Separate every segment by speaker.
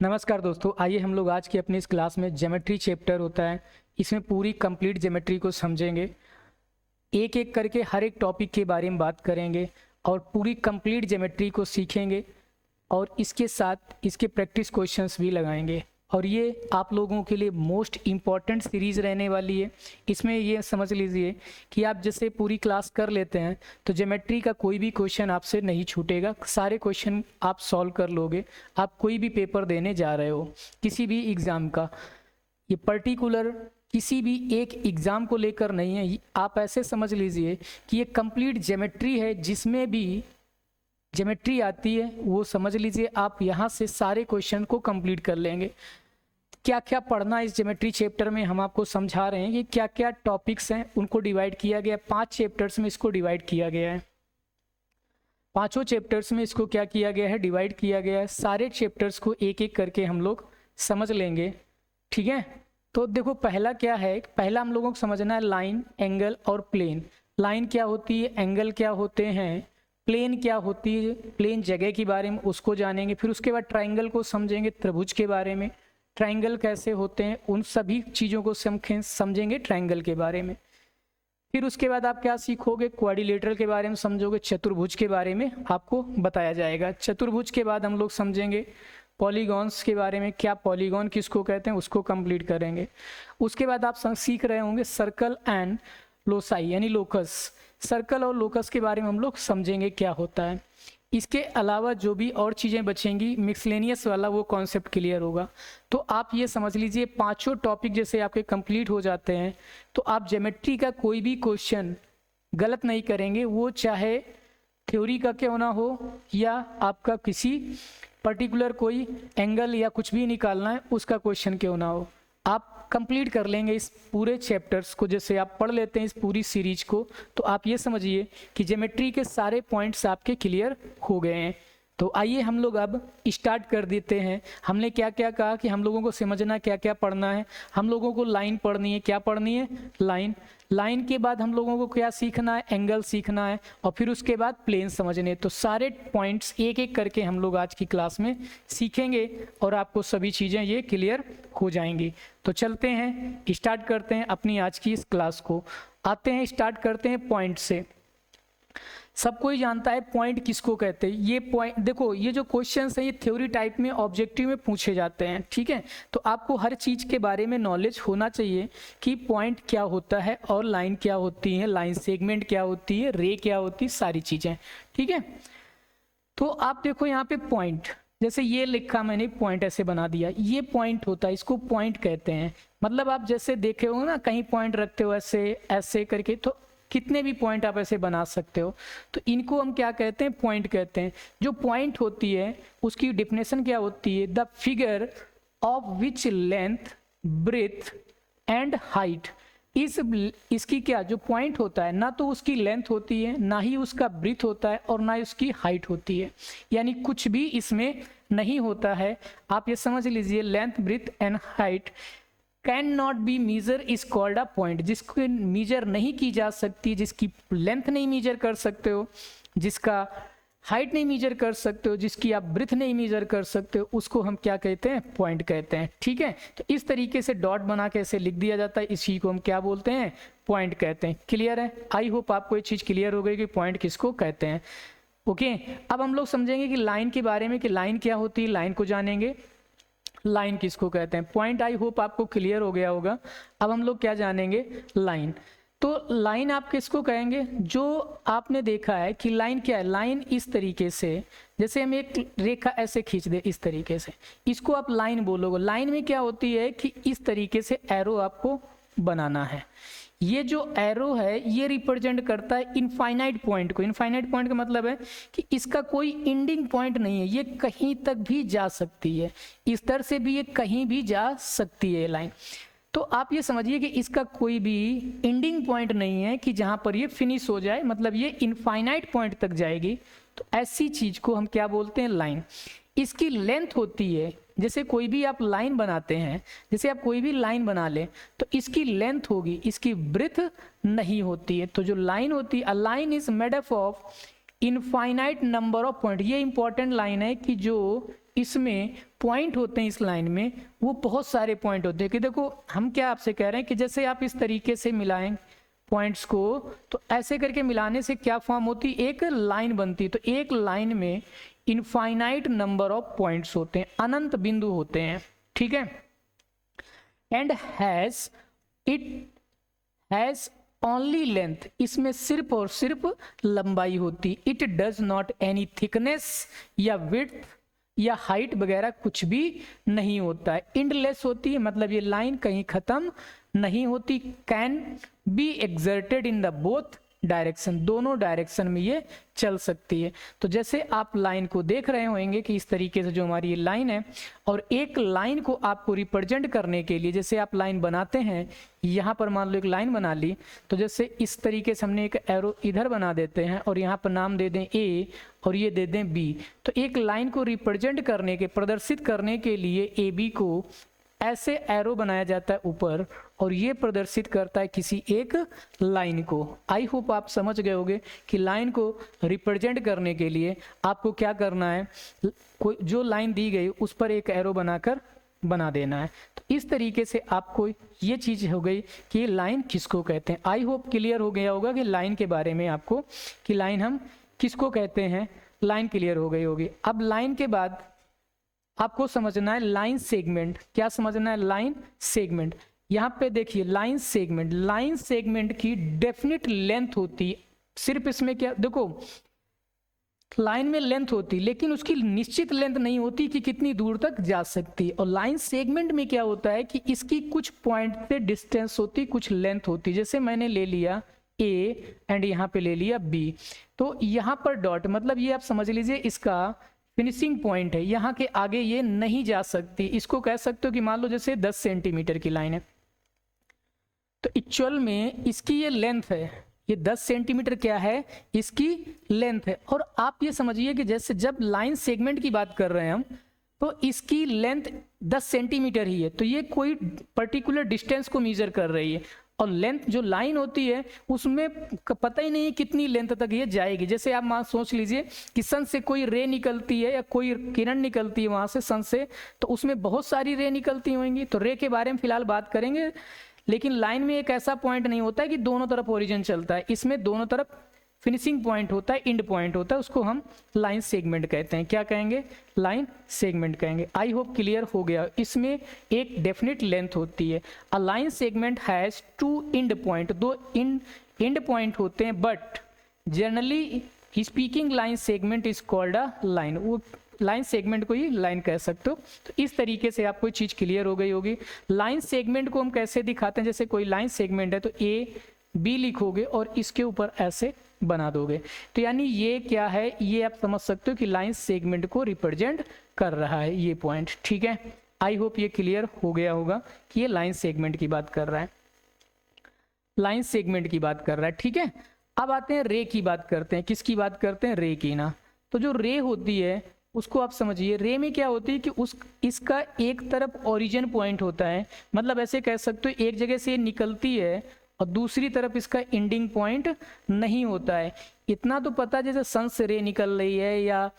Speaker 1: नमस्कार दोस्तों, आइए हम लोग आज की अपनी इस क्लास में ज्योमेट्री चैप्टर होता है। इसमें पूरी कंप्लीट ज्योमेट्री को समझेंगे, एक एक करके हर एक टॉपिक के बारे में बात करेंगे और पूरी कंप्लीट ज्योमेट्री को सीखेंगे और इसके साथ इसके प्रैक्टिस क्वेश्चंस भी लगाएंगे। और ये आप लोगों के लिए मोस्ट इम्पॉर्टेंट सीरीज़ रहने वाली है। इसमें ये समझ लीजिए कि आप जैसे पूरी क्लास कर लेते हैं तो ज्योमेट्री का कोई भी क्वेश्चन आपसे नहीं छूटेगा, सारे क्वेश्चन आप सॉल्व कर लोगे। आप कोई भी पेपर देने जा रहे हो किसी भी एग्ज़ाम का, ये पर्टिकुलर किसी भी एक एग्ज़ाम को लेकर नहीं है। आप ऐसे समझ लीजिए कि ये कंप्लीट ज्योमेट्री है, जिसमें भी ज्योमेट्री आती है वो समझ लीजिए आप यहाँ से सारे क्वेश्चन को कंप्लीट कर लेंगे। क्या क्या पढ़ना इस ज्योमेट्री चैप्टर में हम आपको समझा रहे हैं कि क्या क्या टॉपिक्स हैं, उनको डिवाइड किया गया है। 5 चैप्टर्स में इसको डिवाइड किया गया है। पांचों चैप्टर्स में इसको क्या किया गया है, डिवाइड किया गया है। सारे चैप्टर्स को एक एक करके हम लोग समझ लेंगे, ठीक है। तो देखो पहला क्या है, पहला हम लोगों को समझना है लाइन, एंगल और प्लेन। लाइन क्या होती है, एंगल क्या होते हैं, प्लेन क्या होती है, प्लेन जगह के बारे में उसको जानेंगे। फिर उसके बाद ट्राइंगल को समझेंगे, त्रिभुज के बारे में, ट्राइंगल कैसे होते हैं उन सभी चीज़ों को समझेंगे ट्राइंगल के बारे में। फिर उसके बाद आप क्या सीखोगे, क्वाड्रिलेटरल के बारे में समझोगे, चतुर्भुज के बारे में आपको बताया जाएगा। चतुर्भुज के बाद हम लोग समझेंगे पॉलीगॉन्स के बारे में, क्या पॉलीगॉन किसको कहते हैं उसको कंप्लीट करेंगे। उसके बाद आप सीख रहे होंगे सर्कल एंड लोसाई यानी लोकस। सर्कल और लोकस के बारे में हम लोग समझेंगे क्या होता है। इसके अलावा जो भी और चीज़ें बचेंगी मिक्सलेनियस वाला वो कॉन्सेप्ट क्लियर होगा। तो आप ये समझ लीजिए पांचों टॉपिक जैसे आपके कंप्लीट हो जाते हैं तो आप ज्योमेट्री का कोई भी क्वेश्चन गलत नहीं करेंगे, वो चाहे थ्योरी का क्यों ना हो या आपका किसी पर्टिकुलर कोई एंगल या कुछ भी निकालना है उसका क्वेश्चन क्यों ना हो, आप कंप्लीट कर लेंगे इस पूरे चैप्टर्स को। जैसे आप पढ़ लेते हैं इस पूरी सीरीज को तो आप ये समझिए कि ज्योमेट्री के सारे पॉइंट्स आपके क्लियर हो गए हैं। तो आइए हम लोग अब स्टार्ट कर देते हैं। हमने क्या क्या कहा कि हम लोगों को समझना क्या क्या पढ़ना है। हम लोगों को लाइन पढ़नी है, क्या पढ़नी है, लाइन। लाइन के बाद हम लोगों को क्या सीखना है, एंगल सीखना है और फिर उसके बाद प्लेन समझने। तो सारे पॉइंट्स एक एक करके हम लोग आज की क्लास में सीखेंगे और आपको सभी चीज़ें ये क्लियर हो जाएंगी। तो चलते हैं, स्टार्ट करते हैं अपनी आज की इस क्लास को। आते हैं, स्टार्ट करते हैं पॉइंट से। सब कोई जानता है पॉइंट किसको कहते हैं। ये पॉइंट देखो, ये जो क्वेश्चंस हैं ये थ्योरी टाइप में ऑब्जेक्टिव में पूछे जाते हैं, ठीक है। तो आपको हर चीज़ के बारे में नॉलेज होना चाहिए कि पॉइंट क्या होता है और लाइन क्या होती है, लाइन सेगमेंट क्या होती है, रे क्या होती है, सारी चीज़ें, ठीक है। तो आप देखो यहाँ पे पॉइंट, जैसे ये लिखा मैंने पॉइंट ऐसे बना दिया, ये पॉइंट होता है, इसको पॉइंट कहते हैं। मतलब आप जैसे देखे हो ना कहीं पॉइंट रखते हो ऐसे ऐसे करके, तो कितने भी पॉइंट आप ऐसे बना सकते हो, तो इनको हम क्या कहते हैं, पॉइंट कहते हैं। जो पॉइंट होती है उसकी डेफिनेशन क्या होती है, the figure of which length breadth and height. इसकी क्या, जो पॉइंट होता है ना तो उसकी लेंथ होती है, ना ही उसका ब्रीथ होता है और ना ही उसकी हाइट होती है, यानी कुछ भी इसमें नहीं होता है। आप ये समझ लीजिए length breadth and height can not be measure is called a point. जिसको मीजर नहीं की जा सकती, जिसकी लेंथ नहीं मीजर कर सकते हो, जिसका हाइट नहीं मीजर कर सकते हो, जिसकी आप ब्रीथ नहीं मीजर कर सकते हो, उसको हम क्या कहते हैं, पॉइंट कहते हैं, ठीक है। तो इस तरीके से डॉट बना के ऐसे लिख दिया जाता है, इसी को हम क्या बोलते हैं, पॉइंट कहते हैं। क्लियर है, आई होप आपको ये चीज़ क्लियर हो गई कि पॉइंट किसको कहते हैं। ओके, अब हम लोग समझेंगे कि लाइन के बारे में, कि लाइन क्या होती है, लाइन को जानेंगे, लाइन किसको कहते हैं। पॉइंट आई होप आपको क्लियर हो गया होगा। अब हम लोग क्या जानेंगे, लाइन। तो लाइन आप किसको कहेंगे, जो आपने देखा है कि लाइन क्या है, लाइन इस तरीके से, जैसे हम एक रेखा ऐसे खींच दे इस तरीके से, इसको आप लाइन बोलोगे। लाइन में क्या होती है कि इस तरीके से एरो आपको बनाना है। ये जो एरो है ये रिप्रेजेंट करता है इनफाइनाइट पॉइंट को। इनफाइनाइट पॉइंट का मतलब है कि इसका कोई एंडिंग पॉइंट नहीं है, ये कहीं तक भी जा सकती है, इस तरह से भी ये कहीं भी जा सकती है लाइन। तो आप ये समझिए कि इसका कोई भी एंडिंग पॉइंट नहीं है कि जहां पर ये फिनिश हो जाए, मतलब ये इनफाइनाइट पॉइंट तक जाएगी। तो ऐसी चीज को हम क्या बोलते हैं, लाइन। इसकी लेंथ होती है, जैसे कोई भी आप लाइन बनाते हैं, जैसे आप कोई भी लाइन बना लें तो इसकी लेंथ होगी, इसकी ब्रेथ नहीं होती है। तो जो लाइन होती है, a line is made up of infinite number of point. ये इंपॉर्टेंट लाइन है कि जो इसमें पॉइंट होते हैं इस लाइन में, वो बहुत सारे पॉइंट होते हैं कि देखो हम क्या आपसे कह रहे हैं कि जैसे आप इस तरीके से मिलाएं पॉइंट्स को, तो ऐसे करके मिलाने से क्या फॉर्म होती, एक लाइन बनती। तो एक लाइन में इनफाइनाइट नंबर ऑफ पॉइंट्स होते हैं, अनंत बिंदु होते हैं, ठीक है। And it has only length, इसमें सिर्फ और सिर्फ लंबाई होती। It does not any thickness या विड्थ या हाइट वगैरह कुछ भी नहीं होता है। एंडलेस होती है, मतलब ये लाइन कहीं खत्म नहीं होती। Can be exerted in the both direction, दोनों डायरेक्शन में ये चल सकती है। तो जैसे आप लाइन को देख रहे होंगे कि इस तरीके से जो हमारी ये लाइन है, और एक लाइन को आपको रिप्रेजेंट करने के लिए जैसे आप लाइन बनाते हैं, यहाँ पर मान लो एक लाइन बना ली, तो जैसे इस तरीके से हमने एक एरो इधर बना देते हैं और यहाँ पर नाम दे दें ए और ये दे दें बी। तो एक लाइन को रिप्रेजेंट करने के, प्रदर्शित करने के लिए ए बी को ऐसे एरो बनाया जाता है ऊपर, और ये प्रदर्शित करता है किसी एक लाइन को। आई होप आप समझ गए होंगे कि लाइन को रिप्रेजेंट करने के लिए आपको क्या करना है, कोई जो लाइन दी गई उस पर एक एरो बनाकर बना देना है। तो इस तरीके से आपको ये चीज हो गई कि ये लाइन किसको कहते हैं। आई होप क्लियर हो गया होगा कि लाइन के बारे में आपको, कि लाइन हम किसको कहते हैं, लाइन क्लियर हो गई होगी। अब लाइन के बाद आपको समझना है लाइन सेगमेंट। क्या समझना है, लाइन सेगमेंट। यहाँ पे देखिए लाइन सेगमेंट की डेफिनेट लेंथ होती। सिर्फ इसमें क्या देखो, लाइन में लेंथ होती लेकिन उसकी निश्चित लेंथ नहीं होती कि कितनी दूर तक जा सकती। और लाइन सेगमेंट में क्या होता है कि इसकी कुछ पॉइंट से डिस्टेंस होती, कुछ लेंथ होती। जैसे मैंने ले लिया ए एंड यहाँ पे ले लिया बी, तो यहाँ पर डॉट, मतलब ये आप समझ लीजिए इसका फिनिशिंग पॉइंट है, यहाँ के आगे ये नहीं जा सकती। इसको कह सकते हो कि मान लो जैसे 10 सेंटीमीटर की लाइन है, तो एक्चुअल में इसकी ये लेंथ है, ये 10 सेंटीमीटर क्या है, इसकी लेंथ है। और आप ये समझिए कि जैसे जब लाइन सेगमेंट की बात कर रहे हैं हम, तो इसकी लेंथ 10 सेंटीमीटर ही है, तो ये कोई पर्टिकुलर डिस्टेंस को मेजर कर रही है। और लेंथ जो लाइन होती है उसमें पता ही नहीं है कितनी लेंथ तक ये जाएगी। जैसे आप मान सोच लीजिए कि सन से कोई रे निकलती है या कोई किरण निकलती है वहां से सन से, तो उसमें बहुत सारी रे निकलती होंगी, तो रे के बारे में फिलहाल बात करेंगे। लेकिन लाइन में एक ऐसा पॉइंट नहीं होता है कि दोनों तरफ ओरिजिन चलता है, इसमें दोनों तरफ फिनिशिंग पॉइंट होता है, एंड पॉइंट होता है, उसको हम लाइन सेगमेंट कहते हैं। क्या कहेंगे, लाइन सेगमेंट कहेंगे। आई होप क्लियर हो गया। इसमें एक डेफिनेट लेंथ होती है। A line segment has 2 and point, 2 and point होते हैं, but generally speaking line segment is called a line. वो लाइन सेगमेंट को ही लाइन कह सकते हो। तो इस तरीके से आपको चीज क्लियर हो गई होगी। लाइन सेगमेंट को हम कैसे दिखाते हैं, जैसे कोई लाइन सेगमेंट है तो ए बी लिखोगे और इसके ऊपर ऐसे बना दोगे, तो यानी ये क्या है, ये आप समझ सकते हो कि लाइन सेगमेंट को रिप्रेजेंट कर रहा है ये पॉइंट, ठीक है। आई होप ये क्लियर हो गया होगा कि ये लाइन सेगमेंट की बात कर रहा है, लाइन सेगमेंट की बात कर रहा है, ठीक है। अब आते हैं रे की बात करते हैं। किसकी बात करते हैं, रे की ना। तो जो रे होती है उसको आप समझिए, रे में क्या होती है कि इसका एक तरफ ओरिजिन पॉइंट होता है, मतलब ऐसे कह सकते हो एक जगह से निकलती है और दूसरी तरफ इसका एंडिंग पॉइंट नहीं होता है। इतना तो पता, जैसे सन से रे निकल रही है या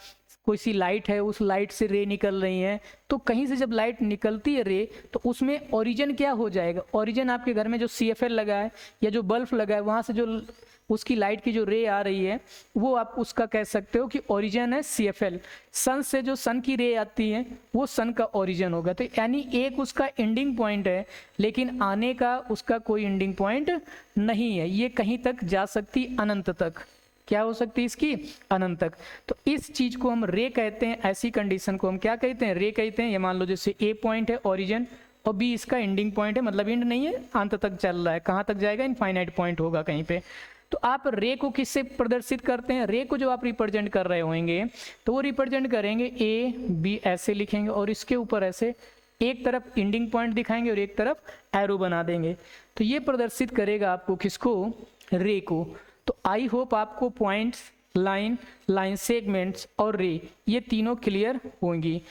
Speaker 1: कोई सी लाइट है, उस लाइट से रे निकल रही है, तो कहीं से जब लाइट निकलती है रे, तो उसमें ओरिजिन क्या हो जाएगा, ओरिजिन आपके घर में जो CFL लगा है या जो बल्ब लगा है, वहां से जो उसकी लाइट की जो रे आ रही है, वो आप उसका कह सकते हो कि ओरिजिन है CFL। सन से जो सन की रे आती है वो सन का ओरिजिन होगा। तो यानी एक उसका एंडिंग पॉइंट है, लेकिन आने का उसका कोई एंडिंग पॉइंट नहीं है, ये कहीं तक जा सकती, अनंत तक। क्या हो सकती है इसकी, अनंत तक। तो इस चीज को हम रे कहते हैं। ऐसी कंडीशन को हम क्या कहते हैं, रे कहते हैं। ये मान लो जैसे ए पॉइंट है ओरिजिन और बी इसका एंडिंग पॉइंट है, मतलब एंड नहीं है, अंत तक चल रहा है। कहाँ तक जाएगा, इनफाइनाइट पॉइंट होगा कहीं पे। तो आप रे को किससे प्रदर्शित करते हैं, रे को जो आप रिप्रेजेंट कर रहे होंगे तो वो रिप्रेजेंट करेंगे ए बी, ऐसे लिखेंगे और इसके ऊपर ऐसे एक तरफ एंडिंग पॉइंट दिखाएंगे और एक तरफ एरो बना देंगे। तो ये प्रदर्शित करेगा आपको किसको, रे को। तो आई होप आपको पॉइंट्स, लाइन, लाइन सेगमेंट्स और रे ये तीनों क्लियर होंगी।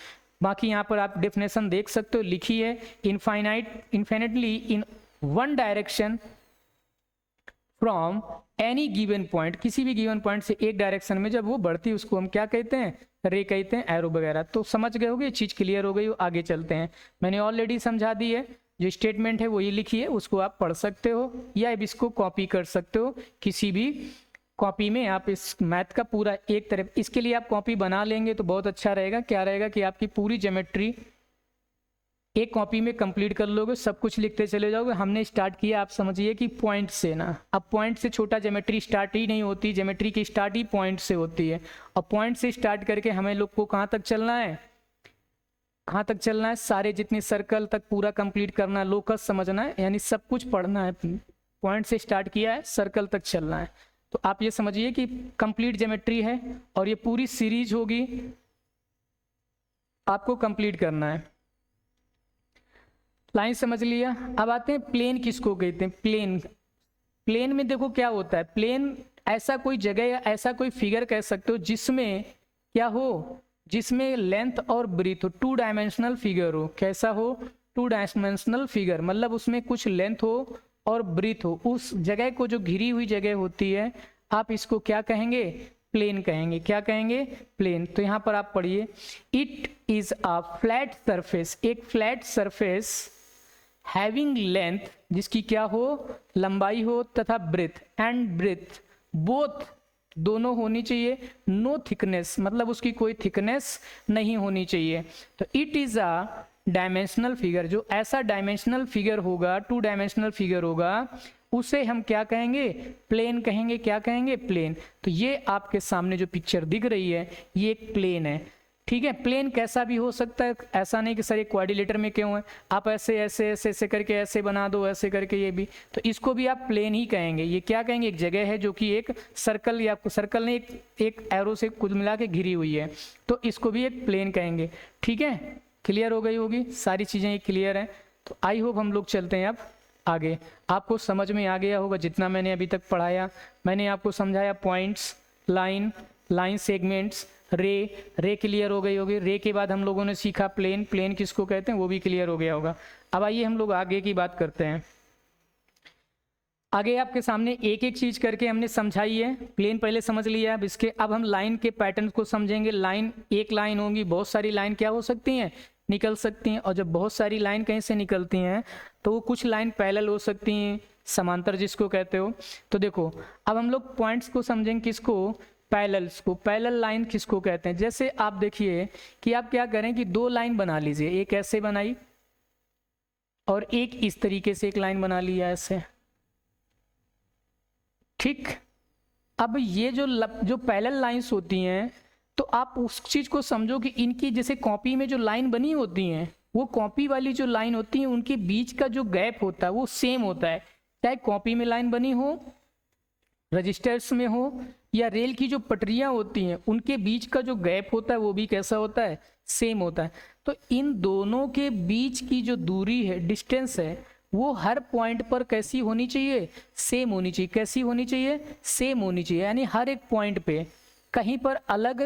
Speaker 1: बाकी यहाँ पर आप डेफिनेशन देख सकते हो, लिखी है, infinitely in one direction from any given point, किसी भी गिवन पॉइंट से एक डायरेक्शन में जब वो बढ़ती है उसको हम क्या कहते हैं, रे कहते हैं, एरो वगैरह। तो समझ गए होगे, ये चीज़ क्लियर हो गई हो, आगे चलते हैं। मैंने ऑलरेडी समझा दी है, जो स्टेटमेंट है वही लिखी है, उसको आप पढ़ सकते हो या इसको कॉपी कर सकते हो किसी भी कॉपी में। आप इस मैथ का पूरा एक तरफ, इसके लिए आप कॉपी बना लेंगे तो बहुत अच्छा रहेगा। क्या रहेगा कि आपकी पूरी ज्योमेट्री एक कॉपी में कंप्लीट कर लोगे, सब कुछ लिखते चले जाओगे। हमने स्टार्ट किया, आप समझिए कि पॉइंट से ना, अब पॉइंट से छोटा ज्योमेट्री स्टार्ट ही नहीं होती, ज्योमेट्री की स्टार्ट ही पॉइंट से होती है। और पॉइंट से स्टार्ट करके हमें लोग को कहाँ तक चलना है, कहाँ तक चलना है, सारे जितने सर्कल तक पूरा कंप्लीट करना है, लोकस समझना है, यानी सब कुछ पढ़ना है। पॉइंट से स्टार्ट किया है, सर्कल तक चलना है। तो आप ये समझिए कि कंप्लीट ज्योमेट्री है और ये पूरी सीरीज होगी, आपको कंप्लीट करना है। लाइन समझ लिया। अब आते हैं प्लेन किसको कहते हैं। प्लेन, प्लेन में देखो क्या होता है, प्लेन ऐसा कोई जगह या ऐसा कोई फिगर कह सकते हो जिसमें क्या हो, जिसमें लेंथ और ब्रीथ हो, टू डायमेंशनल फिगर हो। कैसा हो, टू डायमेंशनल फिगर, मतलब उसमें कुछ लेंथ हो और ब्रीथ हो। उस जगह को, जो घिरी हुई जगह होती है, आप इसको क्या कहेंगे, प्लेन कहेंगे। क्या कहेंगे, प्लेन। तो यहाँ पर आप पढ़िए, it is a flat surface, एक फ्लैट सरफेस हैविंग लेंथ, जिसकी क्या हो, लंबाई हो, तथा ब्रेथ एंड ब्रेथ बोथ, दोनों होनी चाहिए। नो थिकनेस, मतलब उसकी कोई थिकनेस नहीं होनी चाहिए। तो it is a dimensional figure, जो ऐसा डायमेंशनल फिगर होगा, टू डायमेंशनल फिगर होगा, उसे हम क्या कहेंगे, प्लेन कहेंगे। क्या कहेंगे, प्लेन। तो ये आपके सामने जो पिक्चर दिख रही है, ये एक प्लेन है। ठीक है, प्लेन कैसा भी हो सकता है, ऐसा नहीं कि सर ये क्वाड्रिलेटर में क्यों है, आप ऐसे ऐसे ऐसे ऐसे करके ऐसे बना दो, ऐसे करके ये भी, तो इसको भी आप प्लेन ही कहेंगे। ये क्या कहेंगे, एक जगह है जो कि एक सर्कल, या सर्कल ने एक एरो से कुल मिला के घिरी हुई है, तो इसको भी एक प्लेन कहेंगे। ठीक है, क्लियर हो गई होगी, सारी चीज़ें ये क्लियर हैं। तो आई होप हम लोग चलते हैं अब आगे। आपको समझ में आ गया होगा जितना मैंने अभी तक पढ़ाया। मैंने आपको समझाया पॉइंट्स, लाइन, लाइन सेगमेंट्स, रे क्लियर हो गई होगी। रे के बाद हम लोगों ने सीखा प्लेन, प्लेन किसको कहते हैं वो भी क्लियर हो गया होगा। अब आइए हम लोग आगे की बात करते हैं। आगे आपके सामने एक एक चीज करके हमने समझाई है। प्लेन पहले समझ लिया, अब इसके अब हम लाइन के पैटर्न को समझेंगे। लाइन, एक लाइन होगी, बहुत सारी लाइन क्या हो सकती हैं, निकल सकती हैं। और जब बहुत सारी लाइन कहीं से निकलती हैं तो वो कुछ लाइन पैरेलल हो सकती हैं, समांतर जिसको कहते हो। तो देखो अब हम लोग पॉइंट्स को समझेंगे, किसको, पैरेलल्स को। पैरेलल लाइन किसको कहते हैं, जैसे आप देखिए कि आप क्या करें कि दो लाइन बना लीजिए, एक ऐसे बनाई और एक इस तरीके से एक लाइन बना लिया ऐसे। ठीक, अब ये जो पैरेलल लाइंस होती हैं, तो आप उस चीज को समझो कि इनकी जैसे कॉपी में जो लाइन बनी होती हैं, वो कॉपी वाली जो लाइन होती है उनके बीच का जो गैप होता है वो सेम होता है। चाहे कॉपी में लाइन बनी हो, रजिस्टर्स में हो, या रेल की जो पटरियां होती हैं उनके बीच का जो गैप होता है वो भी कैसा होता है, सेम होता है। तो इन दोनों के बीच की जो दूरी है, डिस्टेंस है, वो हर पॉइंट पर कैसी होनी चाहिए, सेम होनी चाहिए। कैसी होनी चाहिए, सेम होनी चाहिए, यानी हर एक पॉइंट पे कहीं पर अलग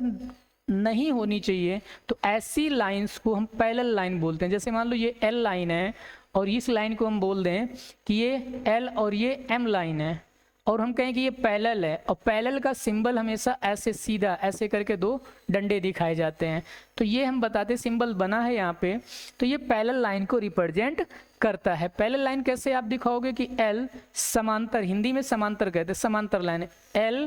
Speaker 1: नहीं होनी चाहिए। तो ऐसी लाइंस को हम पैरेलल लाइन बोलते हैं। जैसे मान लो ये एल लाइन है और इस लाइन को हम बोल दें कि ये एल और ये एम लाइन है, और हम कहें कि ये पैरेलल है, और पैरेलल का सिंबल हमेशा ऐसे सीधा ऐसे करके दो डंडे दिखाए जाते हैं। तो ये हम बताते, सिंबल बना है यहाँ पे, तो ये पैरेलल लाइन को रिप्रेजेंट करता है। पैरेलल लाइन कैसे आप दिखाओगे कि एल समांतर, हिंदी में समांतर कहते हैं, समांतर लाइन है, एल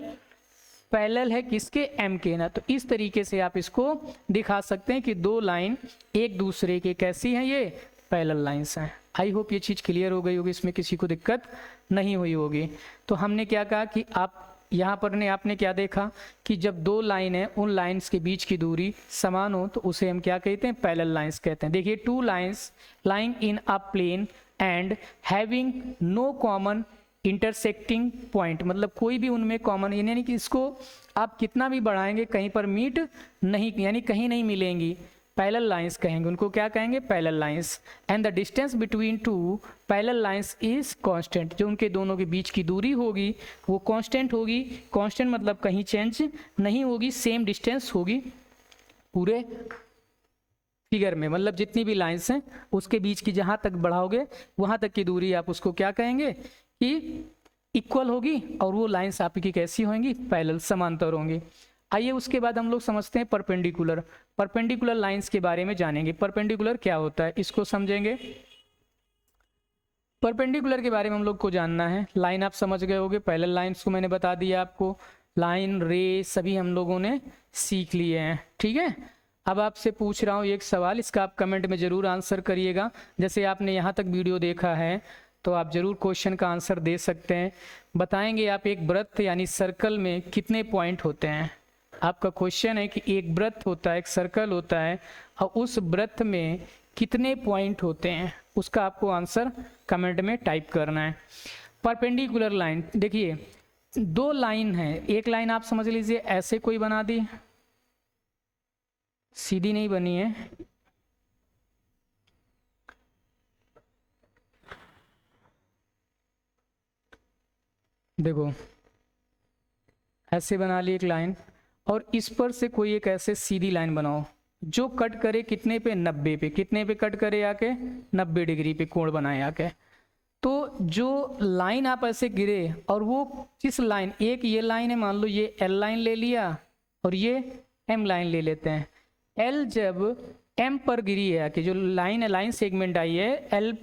Speaker 1: पैरेलल है किसके, एम के ना। तो इस तरीके से आप इसको दिखा सकते हैं कि दो लाइन एक दूसरे के कैसी हैं, ये पैरेलल लाइंस हैं। आई होप ये चीज़ क्लियर हो गई होगी, इसमें किसी को दिक्कत नहीं हुई होगी। तो हमने क्या कहा कि आप यहाँ पर ने आपने क्या देखा कि जब दो लाइन है उन लाइंस के बीच की दूरी समान हो तो उसे हम क्या कहते हैं, पैरेलल लाइंस कहते हैं। देखिए, two lines lying in a plane and having no common intersecting point, मतलब कोई भी उनमें कॉमन, यानी कि इसको आप कितना भी बढ़ाएंगे कहीं पर मीट नहीं, यानी कहीं नहीं मिलेंगी, पैरेलल लाइंस कहेंगे उनको। क्या कहेंगे, parallel lines. And the distance between two parallel lines is constant, जो उनके दोनों के बीच की दूरी होगी वो कांस्टेंट होगी। कांस्टेंट मतलब कहीं चेंज नहीं होगी, सेम डिस्टेंस होगी पूरे फिगर में, मतलब जितनी भी लाइंस हैं उसके बीच की जहाँ तक बढ़ाओगे वहाँ तक की दूरी आप उसको क्या कहेंगे कि इक्वल होगी और वो लाइंस आपकी कैसी होंगी, पैरेलल, समांतर होंगी। आइए उसके बाद हम लोग समझते हैं परपेंडिकुलर। परपेंडिकुलर लाइंस के बारे में जानेंगे, परपेंडिकुलर क्या होता है इसको समझेंगे। परपेंडिकुलर के बारे में हम लोग को जानना है। लाइन आप समझ गए होंगे, पैरेलल लाइंस को मैंने बता दिया आपको, लाइन, रे सभी हम लोगों ने सीख लिए हैं, ठीक है। अब आपसे पूछ रहा हूँ एक सवाल, इसका आप कमेंट में ज़रूर आंसर करिएगा। जैसे आपने यहाँ तक वीडियो देखा है तो आप ज़रूर क्वेश्चन का आंसर दे सकते हैं। बताएंगे आप एक वृत्त यानी सर्कल में कितने पॉइंट होते हैं। आपका क्वेश्चन है कि एक वृत्त होता है, एक सर्कल होता है, और उस वृत्त में कितने पॉइंट होते हैं, उसका आपको आंसर कमेंट में टाइप करना है। परपेंडिकुलर लाइन, देखिए दो लाइन है, एक लाइन आप समझ लीजिए ऐसे कोई बना दी, सीधी नहीं बनी है, देखो ऐसे बना ली एक लाइन, और इस पर से कोई एक ऐसे सीधी लाइन बनाओ जो कट करे कितने पे, 90 पे। कितने पे कट करे आके, 90 डिग्री पे कोण बनाए आके। तो जो लाइन आप ऐसे गिरे और वो जिस लाइन, एक ये लाइन है, मान लो ये एल लाइन ले लिया और ये एम लाइन ले लेते हैं। एल जब एम पर गिरी है, कि जो लाइन है, लाइन सेगमेंट आई है, एल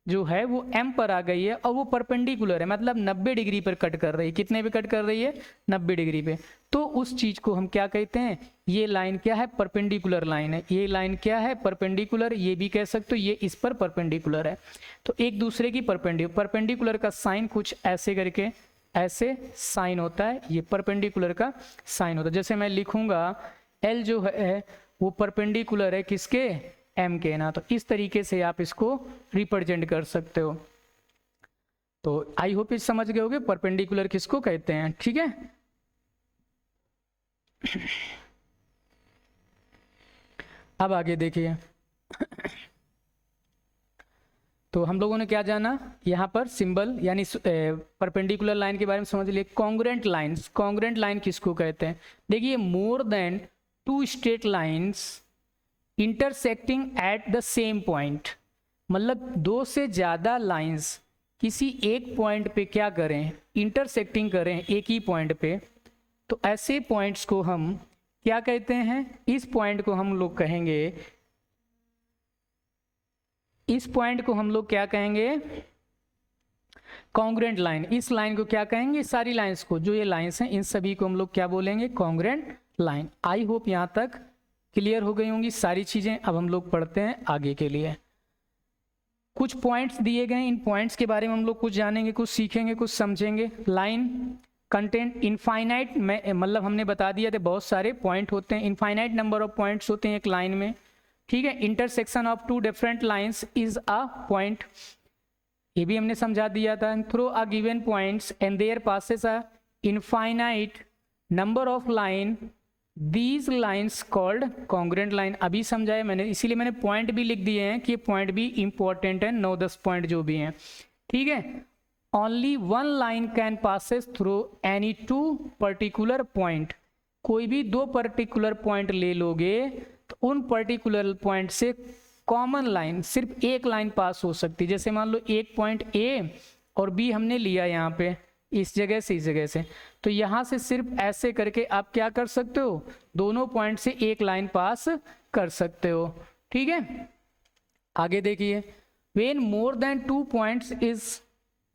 Speaker 1: जो है वो एम पर आ गई है और वो परपेंडिकुलर है, मतलब 90 डिग्री पर कट कर रही है। कितने पे कट कर रही है, 90 डिग्री पे। तो उस चीज को हम क्या कहते हैं, ये लाइन क्या है, परपेंडिकुलर लाइन है। ये लाइन क्या है, परपेंडिकुलर, ये भी कह सकते हो ये इस पर परपेंडिकुलर है। तो एक दूसरे की परपेंडिकुलर का साइन कुछ ऐसे करके, ऐसे साइन होता है, ये परपेंडिकुलर का साइन होता है। जैसे मैं लिखूंगा एल जो है वो परपेंडिकुलर है किसके, एम के ना। तो इस तरीके से आप इसको रिप्रेजेंट कर सकते हो। तो आई होप इस समझ गए होगे परपेंडिकुलर किसको कहते हैं, ठीक है। अब आगे देखिए, तो हम लोगों ने क्या जाना, यहाँ पर सिंबल यानी परपेंडिकुलर लाइन के बारे में समझ लिए। कॉन्ग्रुएंट लाइंस, कॉन्ग्रुएंट लाइन किसको कहते हैं, देखिए more than two straight lines intersecting at the same point, मतलब दो से ज़्यादा लाइंस किसी एक पॉइंट पे क्या करें, इंटरसेक्टिंग करें एक ही पॉइंट पे, तो ऐसे पॉइंट्स को हम क्या कहते हैं, इस पॉइंट को हम लोग कहेंगे, इस पॉइंट को हम लोग क्या कहेंगे, कॉन्ग्रुएंट लाइन। इस लाइन को क्या कहेंगे, सारी लाइंस को, जो ये लाइंस हैं इन सभी को हम लोग क्या बोलेंगे, कॉन्ग्रुएंट लाइन। आई होप यहाँ तक क्लियर हो गई होंगी सारी चीजें। अब हम लोग पढ़ते हैं आगे के लिए। कुछ पॉइंट्स दिए गए, इन पॉइंट्स के बारे में हम लोग कुछ जानेंगे, कुछ सीखेंगे, कुछ समझेंगे। लाइन कंटेंट इनफाइनाइट में, मतलब हमने बता दिया था बहुत सारे पॉइंट होते हैं, इनफाइनाइट नंबर ऑफ पॉइंट्स होते हैं एक लाइन में, ठीक है। Intersection of two different lines is a point, ये भी हमने समझा दिया था। Through a given points and there passes a infinite number of line, these lines called congruent line. अभी समझाया मैंने, इसीलिए मैंने पॉइंट भी लिख दिए हैं कि पॉइंट भी इंपॉर्टेंट है, 9-10 पॉइंट जो भी हैं, ठीक है। Only one line can passes through any two particular point, कोई भी दो पर्टिकुलर पॉइंट ले लोगे तो उन पर्टिकुलर पॉइंट से कॉमन लाइन, सिर्फ एक लाइन पास हो सकती है। जैसे मान लो एक पॉइंट ए और बी हमने लिया यहाँ पे, इस जगह से इस जगह से, तो यहाँ से सिर्फ ऐसे करके आप क्या कर सकते हो, दोनों पॉइंट से एक लाइन पास कर सकते हो, ठीक है। आगे देखिए, when more than 2 points is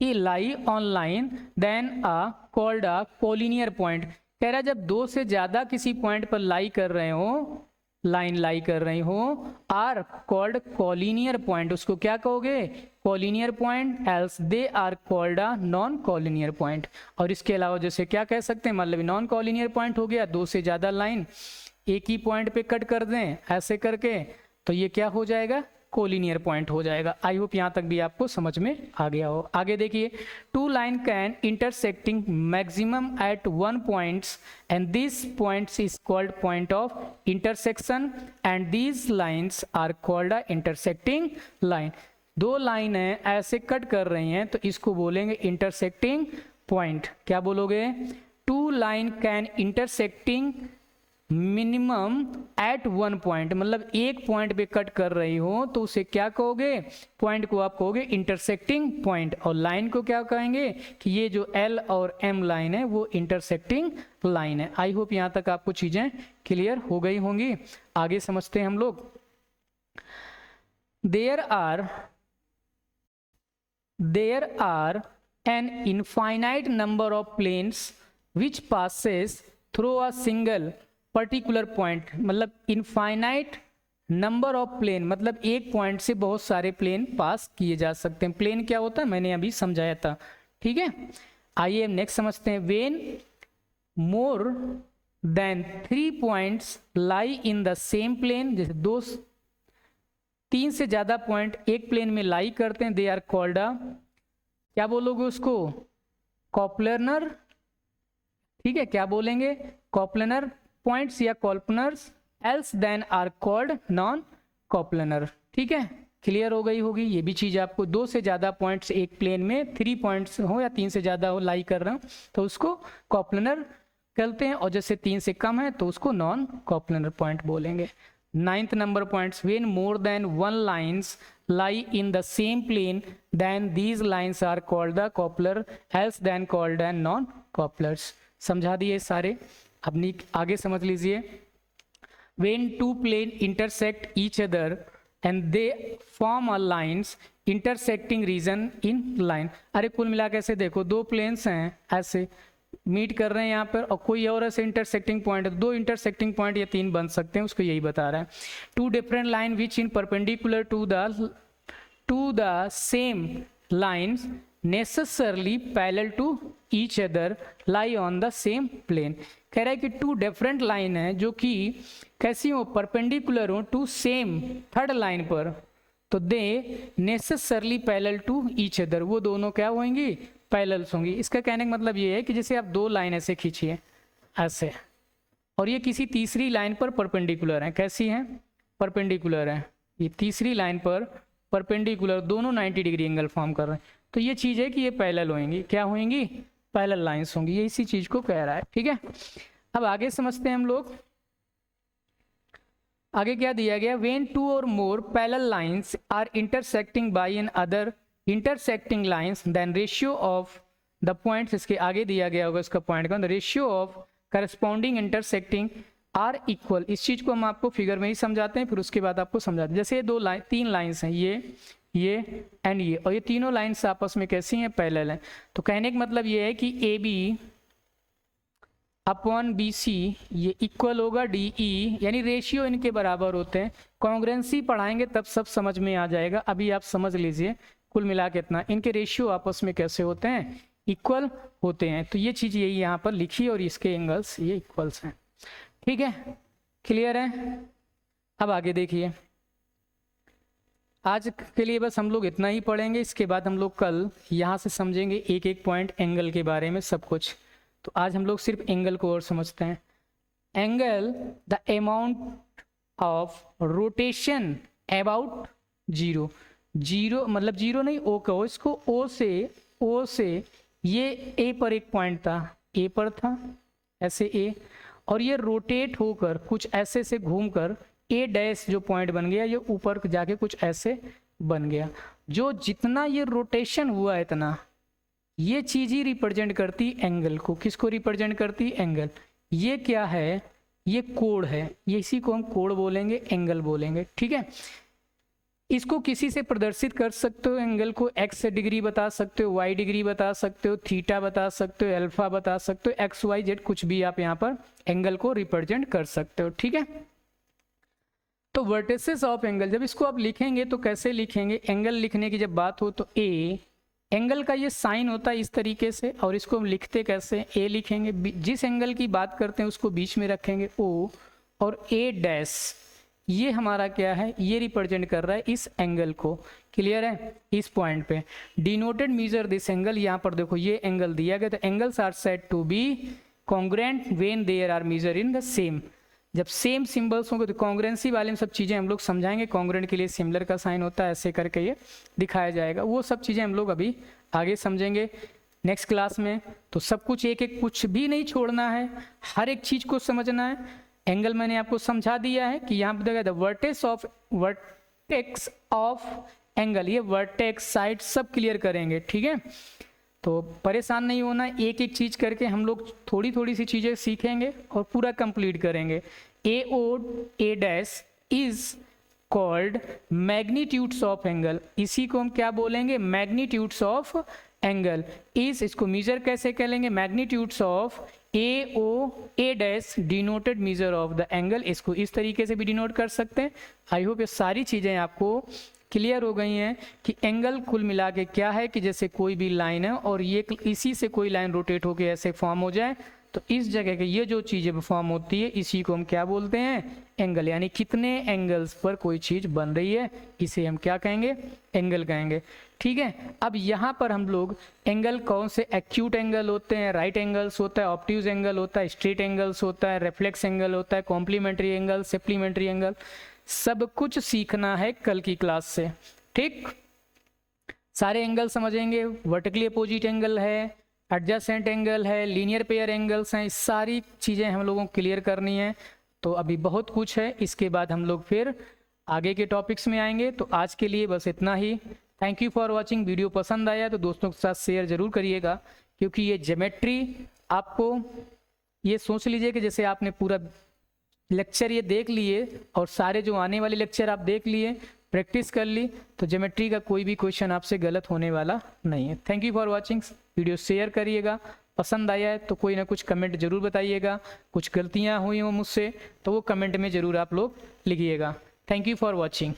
Speaker 1: a lie on line then a called a collinear point. कह रहा है जब दो से ज्यादा किसी पॉइंट पर लाई कर रहे हो, लाइन लाई कर रही हो, आर कॉल्ड कोलिनियर पॉइंट, उसको क्या कहोगे, collinear point, else they are called a non collinear point. और इसके अलावा जैसे क्या कह सकते हैं, मतलब नॉन कोलिनियर पॉइंट हो गया, दो से ज्यादा लाइन एक ही पॉइंट पे कट कर दें ऐसे करके, तो ये क्या हो जाएगा, कोलिनियर पॉइंट हो जाएगा। आई होप यहाँ तक भी आपको समझ में आ गया हो। आगे देखिए, two line can intersecting maximum at one points and this points is called point of intersection and these lines are called a intersecting line. दो लाइन है ऐसे कट कर रही हैं तो इसको बोलेंगे इंटरसेक्टिंग पॉइंट। क्या बोलोगे, two line can intersecting minimum at one point, मतलब एक पॉइंट पे कट कर रही हो तो उसे क्या कहोगे, पॉइंट को आप कहोगे इंटरसेक्टिंग पॉइंट, और लाइन को क्या कहेंगे कि ये जो एल और एम लाइन है वो इंटरसेक्टिंग लाइन है। आई होप यहाँ तक आपको चीजें क्लियर हो गई होंगी। आगे समझते हैं हम लोग। There are an infinite number of planes which passes through a single particular point, मतलब इनफाइनाइट नंबर ऑफ प्लेन, मतलब एक पॉइंट से बहुत सारे प्लेन पास किए जा सकते हैं। प्लेन क्या होता है मैंने अभी समझाया था, ठीक है। आइए नेक्स्ट समझते हैं। When more than 3 points lie in the same plane, जैसे 3 से ज्यादा पॉइंट एक प्लेन में लाई करते हैं, दे आर कॉल्ड अ, क्या बोलोगे उसको, कॉप्लनर, ठीक है। क्या बोलेंगे, कॉप्लनर पॉइंट्स या coplanars, else then are called non coplanar, ठीक है। क्लियर हो गई होगी ये भी चीज आपको। 2 से ज्यादा पॉइंट्स एक प्लेन में, 3 पॉइंट्स हो या 3 से ज्यादा हो लाई कर रहा हूं तो उसको कॉप्लनर कहते हैं, और जैसे 3 से कम है तो उसको नॉन कॉप्लनर पॉइंट बोलेंगे। 9th number points, when more then 1 lines lie in the same plane then these lines are called the coupler, else then called and non couplers। समझा दिए सारे। अब आगे समझ लीजिए। when 2 plane intersect each other and they form a lines intersecting region in line। अरे कुल मिला के ऐसे देखो, 2 प्लेन्स हैं ऐसे मीट कर रहे हैं यहाँ पर, और कोई और ऐसे इंटरसेक्टिंग पॉइंट है, 2 इंटरसेक्टिंग पॉइंट या 3 बन सकते हैं, उसको यही बता रहा है। 2 different line which in perpendicular to the same lines necessarily parallel to each other lie on the same plane. कह रहा है कि 2 डिफरेंट लाइन है जो कि कैसी हो, परपेंडिकुलर हो टू सेम थर्ड लाइन पर, तो they necessarily parallel to each other, वो दोनों क्या होंगी, पैरेलल्स होंगी। इसका कहने का मतलब ये है कि जैसे आप 2 लाइन ऐसे खींचिए ऐसे, और ये किसी तीसरी लाइन पर परपेंडिकुलर है, कैसी है, परपेंडिकुलर है, ये तीसरी लाइन पर परपेंडिकुलर, दोनों 90 डिग्री एंगल फॉर्म कर रहे हैं, तो ये चीज है कि ये पैरेलल होंगी, क्या होंगी, पैरेलल लाइंस होंगी, ये इसी चीज को कह रहा है, ठीक है। अब आगे समझते हैं हम लोग। आगे क्या दिया गया, व्हेन 2 और more parallel lines are intersecting by another intersecting lines then ratio of the points, इसके आगे दिया गया होगा इसका पॉइंट का, the ratio of corresponding intersecting are equal. इस चीज को हम आपको फिगर में ही समझाते हैं, फिर उसके बाद आपको समझाते हैं। जैसे 3 लाइंस हैं, ये एंड ये, और ये तीनों लाइंस आपस में कैसी हैं, पैरेलल हैं। तो कहने का मतलब ये है कि A B upon B C ये इक्वल होगा डी ई, यानी रेशियो इनके बराबर होते हैं। कॉन्ग्रेंसी पढ़ाएंगे तब सब समझ में आ जाएगा, अभी आप समझ लीजिए कुल मिला के इतना, इनके रेशियो आपस में कैसे होते हैं, इक्वल होते हैं। तो ये चीज़ यही यहाँ पर लिखी और इसके एंगल्स ये इक्वल्स हैं, ठीक है, क्लियर है। अब आगे देखिए, आज के लिए बस हम लोग इतना ही पढ़ेंगे, इसके बाद हम लोग कल यहाँ से समझेंगे एक एक पॉइंट एंगल के बारे में सब कुछ। तो आज हम लोग सिर्फ एंगल को और समझते हैं। Angle the amount of rotation about zero, zero मतलब जीरो नहीं, ओ कहो इसको, ओ से ये ए पर एक पॉइंट था, ए पर था ऐसे ए, और ये रोटेट होकर कुछ ऐसे से घूमकर ए डैश जो पॉइंट बन गया, ये ऊपर जाके कुछ ऐसे बन गया। जो जितना ये रोटेशन हुआ इतना, ये चीज ही रिप्रेजेंट करती एंगल को। किसको रिप्रेजेंट करती, एंगल। ये क्या है, ये कोण है, ये इसी को हम कोण बोलेंगे, एंगल बोलेंगे, ठीक है। इसको किसी से प्रदर्शित कर सकते हो, एंगल को एक्स डिग्री बता सकते हो, वाई डिग्री बता सकते हो, थीटा बता सकते हो, अल्फा बता सकते हो, एक्स वाई जेड कुछ भी आप यहाँ पर एंगल को रिप्रेजेंट कर सकते हो, ठीक है। तो वर्टिसेस ऑफ एंगल, जब इसको आप लिखेंगे तो कैसे लिखेंगे, एंगल लिखने की जब बात हो तो ए, एंगल का ये साइन होता है इस तरीके से, और इसको हम लिखते कैसे, ए लिखेंगे, जिस एंगल की बात करते हैं उसको बीच में रखेंगे ओ, और ए डैश ये हमारा क्या है, ये रिप्रेजेंट कर रहा है इस एंगल को, क्लियर है। इस पॉइंट पे डिनोटेड मेजर दिस एंगल, यहाँ पर देखो ये एंगल दिया गया, तो angles are said to be congruent when there are measure in the same. जब सेम सिंबल्स होंगे तो कॉन्ग्रुएंसी वाले में सब चीज़ें हम लोग समझाएंगे, कॉन्ग्रुएंट के लिए सिमिलर का साइन होता है, ऐसे करके ये दिखाया जाएगा, वो सब चीज़ें हम लोग अभी आगे समझेंगे नेक्स्ट क्लास में। तो सब कुछ एक एक कुछ भी नहीं छोड़ना है, हर एक चीज़ को समझना है। एंगल मैंने आपको समझा दिया है कि यहाँ पे देखा द वर्टेक्स ऑफ एंगल, ये वर्टेक्स साइड सब क्लियर करेंगे, ठीक है। तो परेशान नहीं होना, एक एक चीज करके हम लोग थोड़ी थोड़ी सी चीजें सीखेंगे और पूरा कंप्लीट करेंगे। A dash is called magnitudes of angle, इसी को हम क्या बोलेंगे, मैग्नीट्यूड्स ऑफ एंगल। इस इसको मेजर कैसे करेंगे, magnitudes of A dash denoted measure of the angle, इसको इस तरीके से भी डिनोट कर सकते हैं। आई होप ये सारी चीजें आपको क्लियर हो गई हैं कि एंगल कुल मिला के क्या है, कि जैसे कोई भी लाइन है और ये इसी से कोई लाइन रोटेट होके ऐसे फॉर्म हो जाए, तो इस जगह के ये जो चीज़ें फॉर्म होती है इसी को हम क्या बोलते हैं, एंगल। यानी कितने एंगल्स पर कोई चीज़ बन रही है, इसे हम क्या कहेंगे, एंगल कहेंगे, ठीक है। अब यहाँ पर हम लोग एंगल कौन से, एक्यूट एंगल होते हैं, राइट एंगल्स होता है, ऑब्ट्यूज एंगल होता है, स्ट्रेट एंगल्स होता है, रेफ्लेक्स एंगल होता है, कॉम्प्लीमेंट्री एंगल, सप्लीमेंट्री एंगल, सब कुछ सीखना है कल की क्लास से, ठीक। सारे एंगल समझेंगे, वर्टिकली अपोजिट एंगल है, एडजेसेंट एंगल है, लीनियर पेयर एंगल्स हैं, सारी चीज़ें हम लोगों को क्लियर करनी है। तो अभी बहुत कुछ है, इसके बाद हम लोग फिर आगे के टॉपिक्स में आएंगे। तो आज के लिए बस इतना ही। Thank you for watching. Video पसंद आया तो दोस्तों के साथ शेयर जरूर करिएगा, क्योंकि ये ज्योमेट्री आपको, ये सोच लीजिए कि जैसे आपने पूरा लेक्चर ये देख लिए और सारे जो आने वाले लेक्चर आप देख लिए, प्रैक्टिस कर ली, तो ज्योमेट्री का कोई भी क्वेश्चन आपसे गलत होने वाला नहीं है। Thank you for watching. Video share करिएगा, पसंद आया है तो कोई ना कुछ कमेंट जरूर बताइएगा, कुछ गलतियां हुई हो मुझसे तो वो कमेंट में ज़रूर आप लोग लिखिएगा। Thank you for watching.